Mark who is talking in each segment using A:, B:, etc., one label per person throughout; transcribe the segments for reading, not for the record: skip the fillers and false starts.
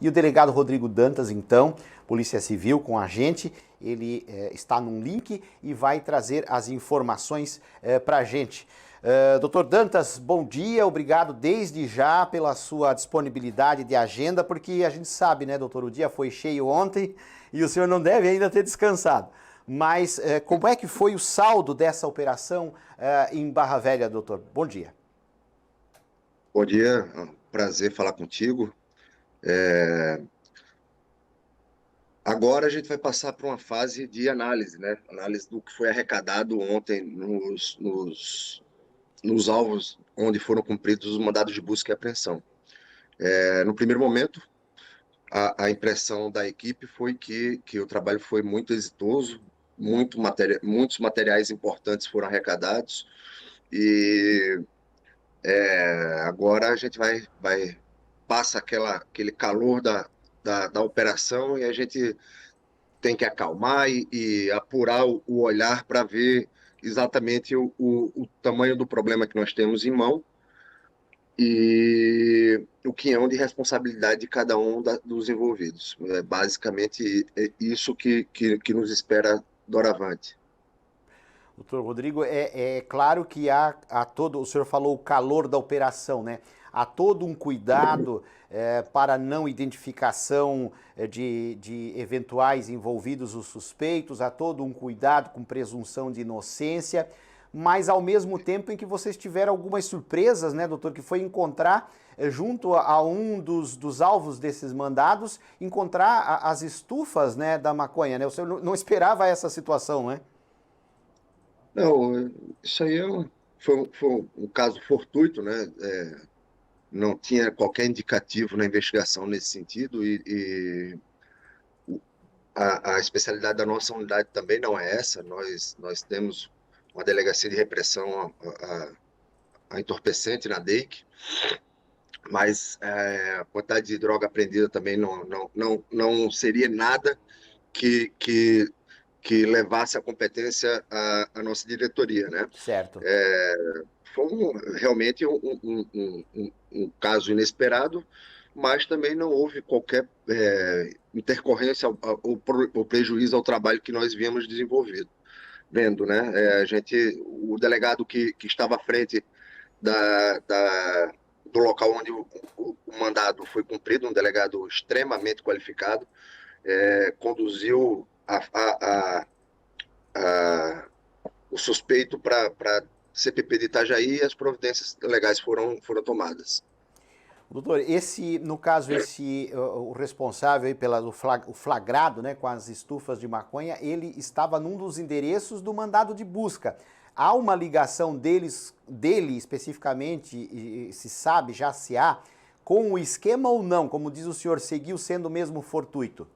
A: E o delegado Rodrigo Dantas, então, Polícia Civil com a gente, ele está num link e vai trazer as informações para a gente. Doutor Dantas, bom dia, obrigado desde já pela sua disponibilidade de agenda, porque a gente sabe, né, doutor, o dia foi cheio ontem e o senhor não deve ainda ter descansado. Mas como é que foi o saldo dessa operação em Barra Velha, doutor? Bom dia.
B: Bom dia, é um prazer falar contigo. Agora a gente vai passar por uma fase de análise, né? Análise do que foi arrecadado ontem nos alvos onde foram cumpridos os mandados de busca e apreensão. No primeiro momento, a impressão da equipe foi que o trabalho foi muito exitoso, muitos materiais importantes foram arrecadados e agora a gente passa aquele calor da operação e a gente tem que acalmar e apurar o olhar para ver exatamente o tamanho do problema que nós temos em mão e o quinhão de responsabilidade de cada um dos envolvidos. É basicamente isso que nos espera doravante.
A: Doutor Rodrigo, é claro que há todo, o senhor falou o calor da operação, né? Há todo um cuidado para não identificação de eventuais envolvidos os suspeitos, há todo um cuidado com presunção de inocência, mas ao mesmo tempo em que vocês tiveram algumas surpresas, né, doutor, que foi encontrar, junto a um dos alvos desses mandados, encontrar as estufas, né, da maconha, né? O senhor não esperava essa situação, né?
B: Não, isso aí foi um caso fortuito, né? Não tinha qualquer indicativo na investigação nesse sentido e a especialidade da nossa unidade também não é essa. Nós temos uma delegacia de repressão a entorpecente na DEIC, mas a quantidade de droga apreendida também não seria nada que levasse a competência à nossa diretoria, né?
A: Certo.
B: Foi realmente um caso inesperado, mas também não houve qualquer intercorrência ou prejuízo ao trabalho que nós viemos vendo, né? O delegado que estava à frente do local onde o mandado foi cumprido, um delegado extremamente qualificado, conduziu o suspeito para CPP de Itajaí e as providências legais foram tomadas.
A: Doutor, no caso, o responsável aí o flagrado, né, com as estufas de maconha, ele estava num dos endereços do mandado de busca. Há uma ligação dele especificamente, se há, com o esquema ou não? Como diz o senhor, seguiu sendo mesmo fortuito?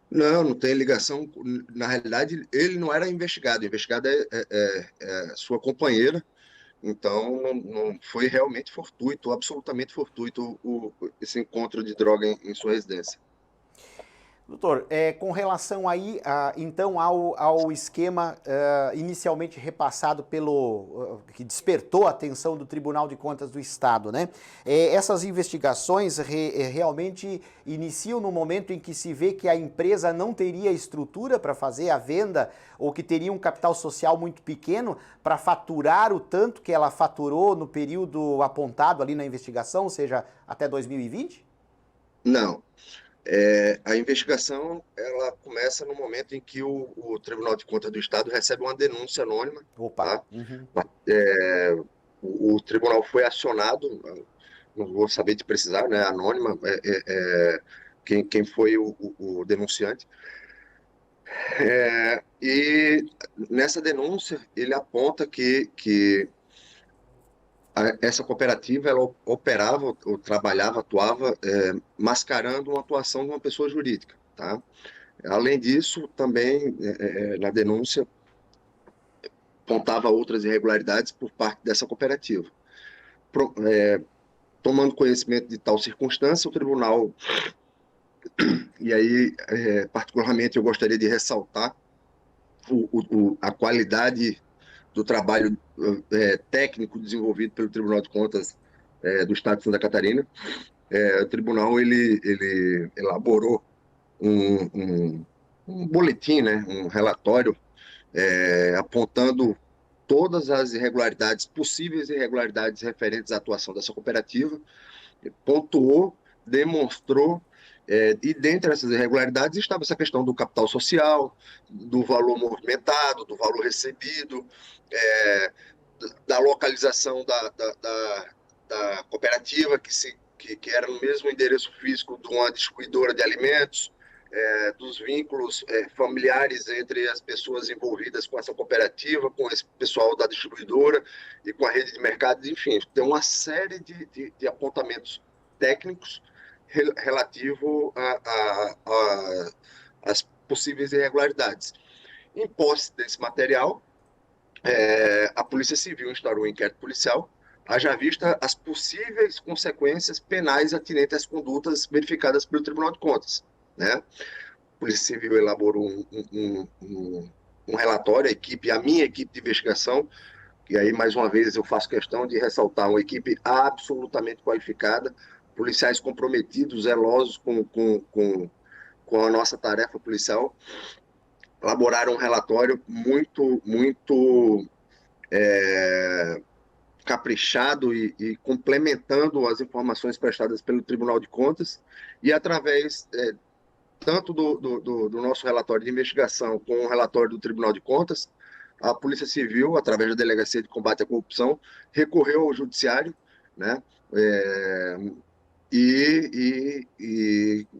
B: Não tem ligação. Na realidade, ele não era investigado. O investigado é sua companheira. Então, não foi realmente fortuito, absolutamente fortuito, esse encontro de droga em sua residência.
A: Doutor, com relação aí, então, ao esquema inicialmente repassado que despertou a atenção do Tribunal de Contas do Estado, né? Essas investigações realmente iniciam no momento em que se vê que a empresa não teria estrutura para fazer a venda ou que teria um capital social muito pequeno para faturar o tanto que ela faturou no período apontado ali na investigação, ou seja, até 2020?
B: Não. A investigação ela começa no momento em que o Tribunal de Contas do Estado recebe uma denúncia anônima.
A: Opa!
B: Tá?
A: Uhum.
B: O tribunal foi acionado, não vou saber de precisar, né? Anônima, quem foi o denunciante. E nessa denúncia ele aponta que essa cooperativa ela operava, ou trabalhava, atuava mascarando uma atuação de uma pessoa jurídica, tá? Além disso, também na denúncia apontava outras irregularidades por parte dessa cooperativa. Tomando conhecimento de tal circunstância, o tribunal, e aí particularmente eu gostaria de ressaltar a qualidade do trabalho técnico desenvolvido pelo Tribunal de Contas do Estado de Santa Catarina. o tribunal ele elaborou um, um, um boletim, né, um relatório apontando todas as irregularidades, possíveis irregularidades referentes à atuação dessa cooperativa, pontuou, demonstrou, e dentre essas irregularidades estava essa questão do capital social, do valor movimentado, do valor recebido, é, da localização da cooperativa, que era no mesmo endereço físico de uma distribuidora de alimentos, dos vínculos familiares entre as pessoas envolvidas com essa cooperativa, com esse pessoal da distribuidora e com a rede de mercados, enfim, tem uma série de apontamentos técnicos relativo às possíveis irregularidades. Em posse desse material, a Polícia Civil instaurou um inquérito policial, haja vista as possíveis consequências penais atinentes às condutas verificadas pelo Tribunal de Contas, né? A Polícia Civil elaborou um relatório, a minha equipe de investigação, e aí, mais uma vez, eu faço questão de ressaltar uma equipe absolutamente qualificada, policiais comprometidos, zelosos com a nossa tarefa policial, elaboraram um relatório muito caprichado e complementando as informações prestadas pelo Tribunal de Contas, e através tanto do nosso relatório de investigação como o relatório do Tribunal de Contas, a Polícia Civil, através da Delegacia de Combate à Corrupção, recorreu ao Judiciário, né? E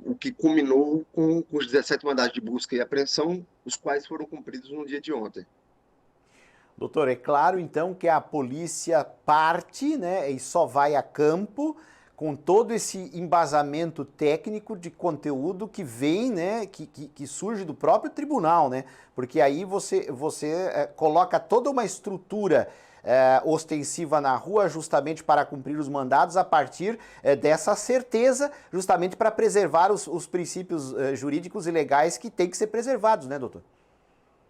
B: o que culminou com os 17 mandados de busca e apreensão, os quais foram cumpridos no dia de ontem.
A: Doutor, é claro então que a polícia parte, né, e só vai a campo com todo esse embasamento técnico de conteúdo que vem, né, que surge do próprio tribunal, né? Porque aí você coloca toda uma estrutura ostensiva na rua justamente para cumprir os mandados a partir dessa certeza, justamente para preservar os princípios jurídicos e legais que têm que ser preservados, né, doutor?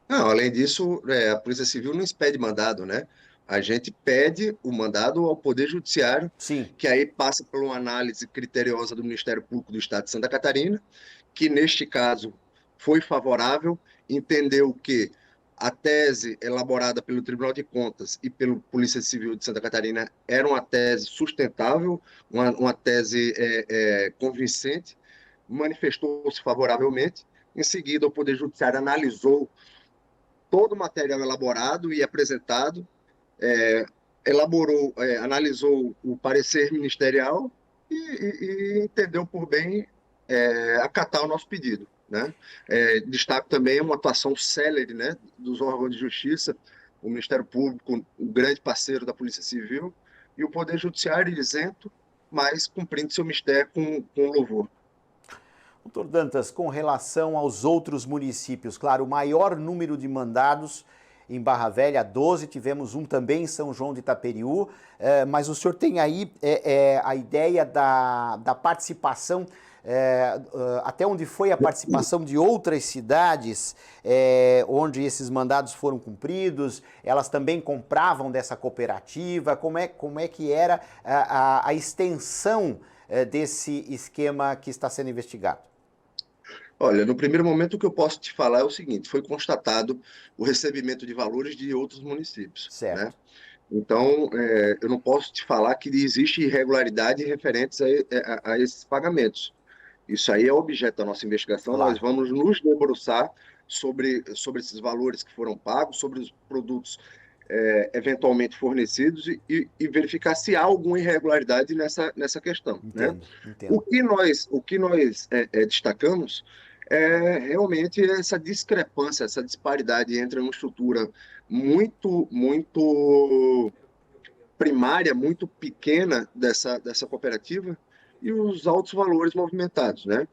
B: Não, além disso, a Polícia Civil não expede mandado, né? A gente pede o mandado ao Poder Judiciário,
A: Sim.
B: que aí passa por uma análise criteriosa do Ministério Público do Estado de Santa Catarina, que neste caso foi favorável, entendeu que a tese elaborada pelo Tribunal de Contas e pela Polícia Civil de Santa Catarina era uma tese sustentável, uma tese convincente, manifestou-se favoravelmente. Em seguida, o Poder Judiciário analisou todo o material elaborado e apresentado, analisou o parecer ministerial e entendeu por bem acatar o nosso pedido, né? Destaco também uma atuação célere, né, dos órgãos de justiça, o Ministério Público, o grande parceiro da Polícia Civil, e o Poder Judiciário isento, mas cumprindo seu mistério com louvor.
A: Doutor Dantas, com relação aos outros municípios, claro, o maior número de mandados em Barra Velha, 12, tivemos um também em São João de Itaperiú, mas o senhor tem aí a ideia da participação, até onde foi a participação de outras cidades onde esses mandados foram cumpridos, elas também compravam dessa cooperativa, como é que era a extensão desse esquema que está sendo investigado?
B: Olha, no primeiro momento o que eu posso te falar é o seguinte: foi constatado o recebimento de valores de outros municípios, né?
A: Certo.
B: Então, eu não posso te falar que existe irregularidade referentes a esses pagamentos. Isso aí é objeto da nossa investigação. Nós
A: Claro.
B: vamos nos debruçar sobre esses valores que foram pagos, sobre os produtos eventualmente fornecidos e verificar se há alguma irregularidade nessa questão, né?
A: Entendo,
B: O
A: entendo.
B: que nós destacamos é realmente essa discrepância, essa disparidade entre uma estrutura muito primária, muito pequena dessa cooperativa e os altos valores movimentados, né?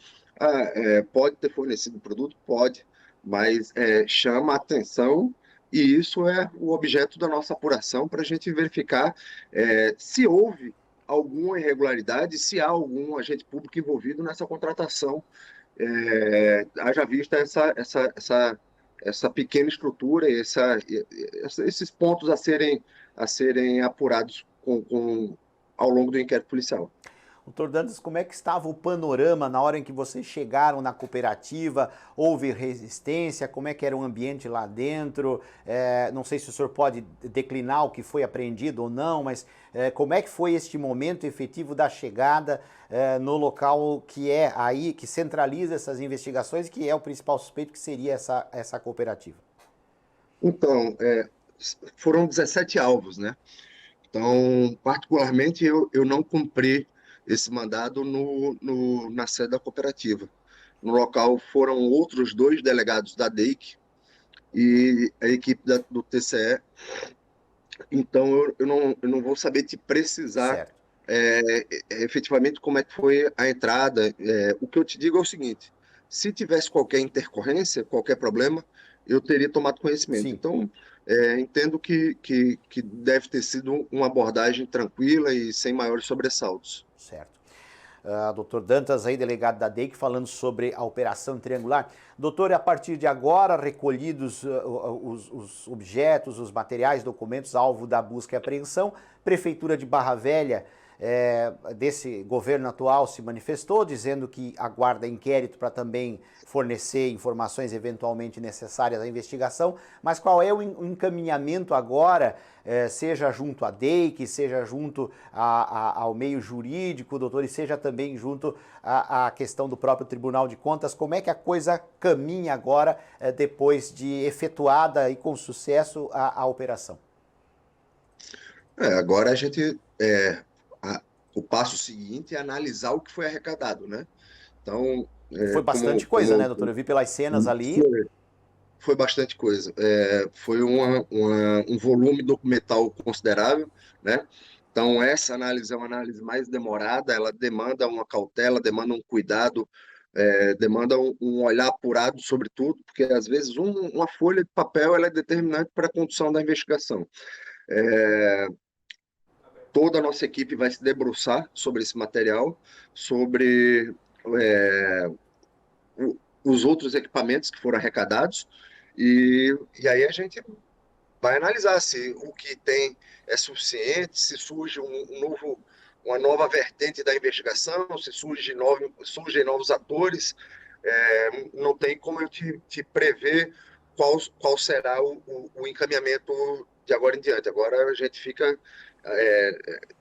B: Pode ter fornecido produto? Pode, mas chama a atenção e isso é o objeto da nossa apuração para a gente verificar se houve alguma irregularidade, se há algum agente público envolvido nessa contratação, haja vista essa pequena estrutura e esses pontos a serem apurados ao longo do inquérito policial.
A: Doutor Dantas, como é que estava o panorama na hora em que vocês chegaram na cooperativa? Houve resistência? Como é que era o ambiente lá dentro? Não sei se o senhor pode declinar o que foi apreendido ou não, mas como é que foi este momento efetivo da chegada no local que é aí, que centraliza essas investigações, que é o principal suspeito, que seria essa cooperativa?
B: Então, foram 17 alvos, né? Então, particularmente, eu não cumpri esse mandado na sede da cooperativa. No local foram outros dois delegados da DEIC e a equipe do TCE. Então, eu não vou saber te precisar
A: Certo.
B: efetivamente como é que foi a entrada. O que eu te digo é o seguinte: se tivesse qualquer intercorrência, qualquer problema, eu teria tomado conhecimento.
A: Sim.
B: Então, entendo que deve ter sido uma abordagem tranquila e sem maiores sobressaltos.
A: Certo. Doutor Dantas, aí, delegado da DEIC, falando sobre a operação triangular. Doutor, a partir de agora, recolhidos os objetos, os materiais, documentos, alvo da busca e apreensão, Prefeitura de Barra Velha, desse governo atual, se manifestou, dizendo que aguarda inquérito para também fornecer informações eventualmente necessárias à investigação. Mas qual é o encaminhamento agora, seja junto à DEIC, seja junto ao meio jurídico, doutor, e seja também junto à questão do próprio Tribunal de Contas? Como é que a coisa caminha agora, depois de efetuada e com sucesso a operação?
B: Agora a- o passo seguinte é analisar o que foi arrecadado, né? Então,
A: E foi bastante coisa, né,
B: como
A: doutor? Eu vi pelas cenas ali.
B: foi bastante coisa. Foi um volume documental considerável, né? Então, essa análise é uma análise mais demorada, ela demanda uma cautela, demanda um cuidado, demanda um olhar apurado sobre tudo, porque às vezes uma folha de papel ela é determinante para a condução da investigação. Toda a nossa equipe vai se debruçar sobre esse material, sobre é, os outros equipamentos que foram arrecadados, e aí a gente vai analisar se o que tem é suficiente, se surge uma nova vertente da investigação, se surgem novos atores. Não tem como eu te prever qual será o encaminhamento de agora em diante. Agora a gente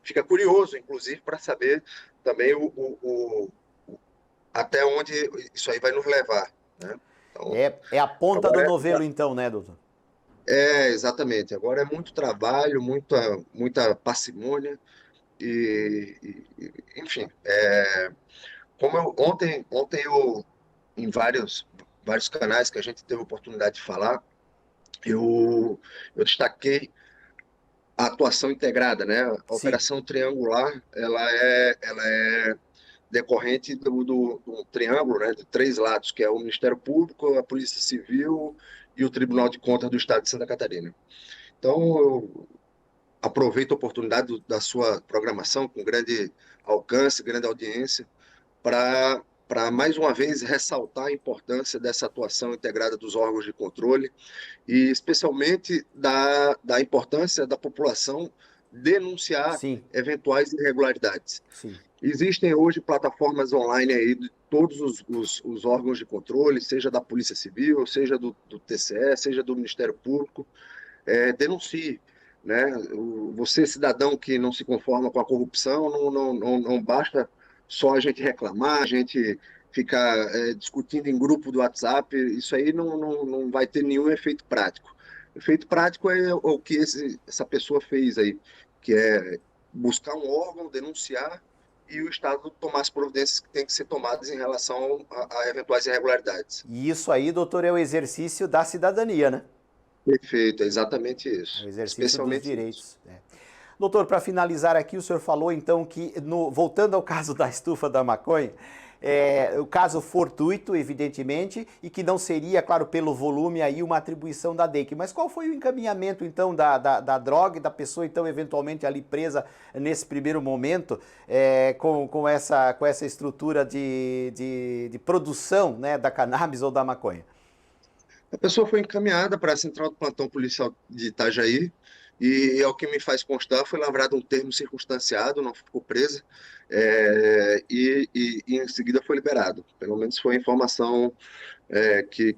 B: fica curioso, inclusive, para saber também até onde isso aí vai nos levar, né? Então,
A: É a ponta do
B: agora
A: novelo, então, né, doutor?
B: exatamente. Agora é muito trabalho, muita parcimônia enfim, como ontem em vários canais que a gente teve a oportunidade de falar, eu destaquei a atuação integrada, né? A
A: Sim.
B: operação triangular, ela é decorrente do triângulo, né? De três lados, que é o Ministério Público, a Polícia Civil e o Tribunal de Contas do Estado de Santa Catarina. Então, eu aproveito a oportunidade da sua programação com grande alcance, grande audiência, para mais uma vez ressaltar a importância dessa atuação integrada dos órgãos de controle e especialmente da importância da população denunciar
A: Sim,
B: eventuais irregularidades.
A: sim.
B: Existem hoje plataformas online aí de todos os órgãos de controle, seja da Polícia Civil, seja do TCE, seja do Ministério Público. Denuncie, né? Você, cidadão que não se conforma com a corrupção, não basta só a gente reclamar, a gente ficar discutindo em grupo do WhatsApp, isso aí não vai ter nenhum efeito prático. Efeito prático é o que essa pessoa fez aí, que é buscar um órgão, denunciar e o Estado tomar as providências que têm que ser tomadas em relação a eventuais irregularidades.
A: E isso aí, doutor, é o exercício da cidadania, né?
B: Perfeito, é exatamente
A: É o
B: isso.
A: exercício dos
B: Especialmente isso.
A: direitos. Doutor, para finalizar aqui, o senhor falou então que, voltando ao caso da estufa da maconha, o caso fortuito, evidentemente, e que não seria, claro, pelo volume aí uma atribuição da DEIC. Mas qual foi o encaminhamento, então, da droga e da pessoa, então, eventualmente ali presa nesse primeiro momento, com essa estrutura de produção, né, da cannabis ou da maconha?
B: A pessoa foi encaminhada para a Central do Plantão Policial de Itajaí e ao que me faz constar, foi lavrado um termo circunstanciado, não ficou presa, e em seguida foi liberado. Pelo menos foi a informação que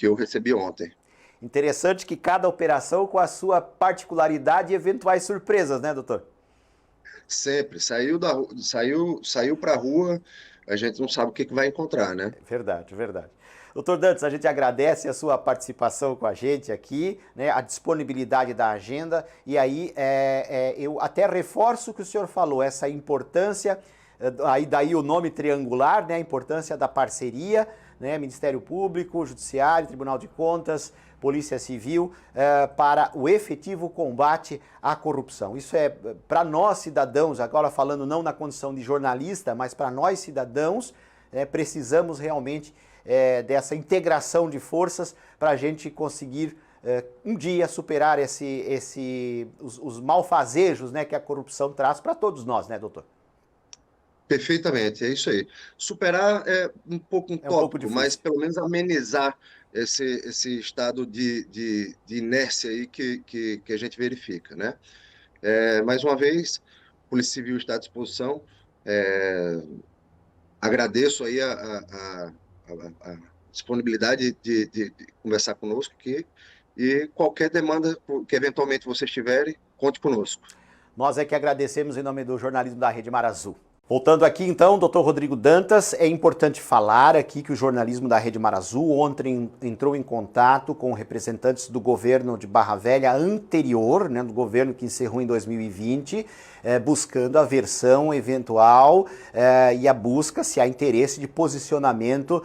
B: eu recebi ontem.
A: Interessante que cada operação com a sua particularidade e eventuais surpresas, né, doutor?
B: Sempre. Saiu para a rua, a gente não sabe o que vai encontrar, né?
A: Verdade, verdade. Doutor Dantas, a gente agradece a sua participação com a gente aqui, né, a disponibilidade da agenda, e aí eu até reforço o que o senhor falou, essa importância, aí daí o nome triangular, né, a importância da parceria, né, Ministério Público, Judiciário, Tribunal de Contas, Polícia Civil, para o efetivo combate à corrupção. Isso é para nós cidadãos, agora falando não na condição de jornalista, mas para nós cidadãos, precisamos realmente dessa integração de forças para a gente conseguir um dia superar os malfazejos, né, que a corrupção traz para todos nós, né, doutor?
B: Perfeitamente, é isso aí. Superar é um pouco
A: É um pouco
B: utópico, mas
A: difícil.
B: pelo menos amenizar esse estado de inércia aí que a gente verifica, né? Mais uma vez, a Polícia Civil está à disposição. É, Agradeço aí a disponibilidade de conversar conosco aqui e qualquer demanda que eventualmente vocês tiverem, conte conosco.
A: Nós é que agradecemos em nome do jornalismo da Rede Mar Azul. Voltando aqui então, doutor Rodrigo Dantas, é importante falar aqui que o jornalismo da Rede Mar Azul ontem entrou em contato com representantes do governo de Barra Velha anterior, né, do governo que encerrou em 2020, buscando a versão eventual e a busca, se há interesse, de posicionamento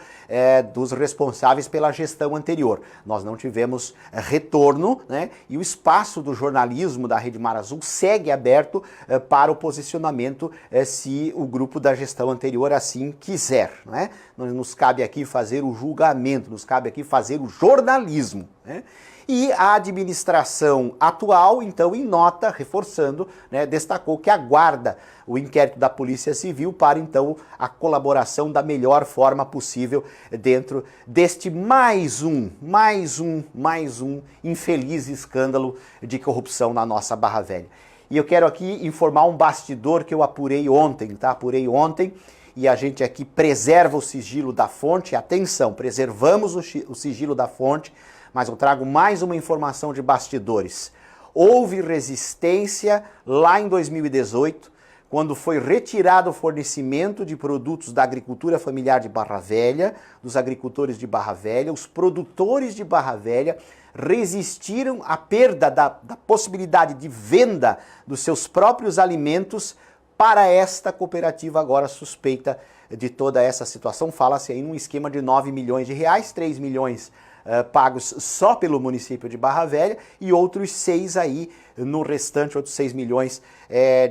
A: dos responsáveis pela gestão anterior. Nós não tivemos retorno, né, e o espaço do jornalismo da Rede Mar Azul segue aberto para o posicionamento se o grupo da gestão anterior assim quiser, né? Não nos cabe aqui fazer o julgamento, nos cabe aqui fazer o jornalismo, né? E a administração atual, então, em nota, reforçando, né, destacou que aguarda o inquérito da Polícia Civil para, então, a colaboração da melhor forma possível dentro deste mais um infeliz escândalo de corrupção na nossa Barra Velha. E eu quero aqui informar um bastidor que eu apurei ontem, tá? Apurei ontem e a gente aqui preserva o sigilo da fonte. Atenção, preservamos o sigilo da fonte, mas eu trago mais uma informação de bastidores. Houve resistência lá em 2018, quando foi retirado o fornecimento de produtos da agricultura familiar de Barra Velha, dos agricultores de Barra Velha, os produtores de Barra Velha resistiram à perda da possibilidade de venda dos seus próprios alimentos para esta cooperativa agora suspeita de toda essa situação. Fala-se aí num esquema de 9 milhões de reais, 3 milhões pagos só pelo município de Barra Velha e outros 6 aí no restante, outros 6 milhões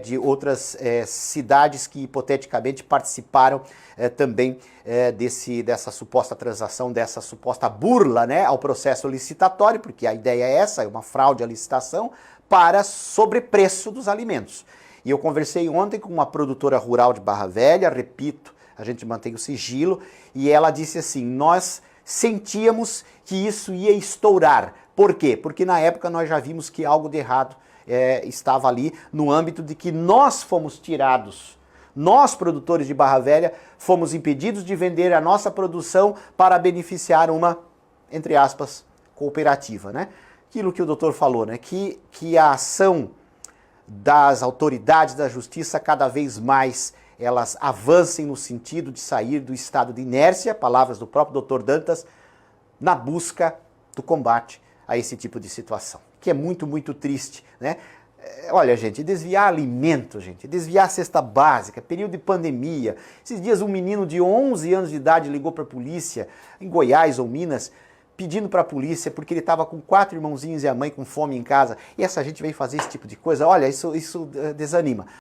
A: de outras cidades que hipoteticamente participaram também dessa suposta transação, dessa suposta burla, né, ao processo licitatório, porque a ideia é essa, é uma fraude à licitação para sobrepreço dos alimentos. E eu conversei ontem com uma produtora rural de Barra Velha, repito, a gente mantém o sigilo, e ela disse assim, nós sentíamos que isso ia estourar. Por quê? Porque na época nós já vimos que algo de errado estava ali no âmbito de que nós fomos tirados. Nós, produtores de Barra Velha, fomos impedidos de vender a nossa produção para beneficiar uma, entre aspas, cooperativa, né? Aquilo que o doutor falou, né? Que a ação das autoridades da justiça cada vez mais elas avancem no sentido de sair do estado de inércia, palavras do próprio Dr. Dantas, na busca do combate a esse tipo de situação, que é muito, muito triste, né? Olha, gente, desviar alimento, gente, desviar cesta básica, período de pandemia. Esses dias um menino de 11 anos de idade ligou para a polícia, em Goiás ou Minas, pedindo para a polícia porque ele estava com 4 irmãozinhos e a mãe com fome em casa. E essa gente vem fazer esse tipo de coisa, olha, isso desanima.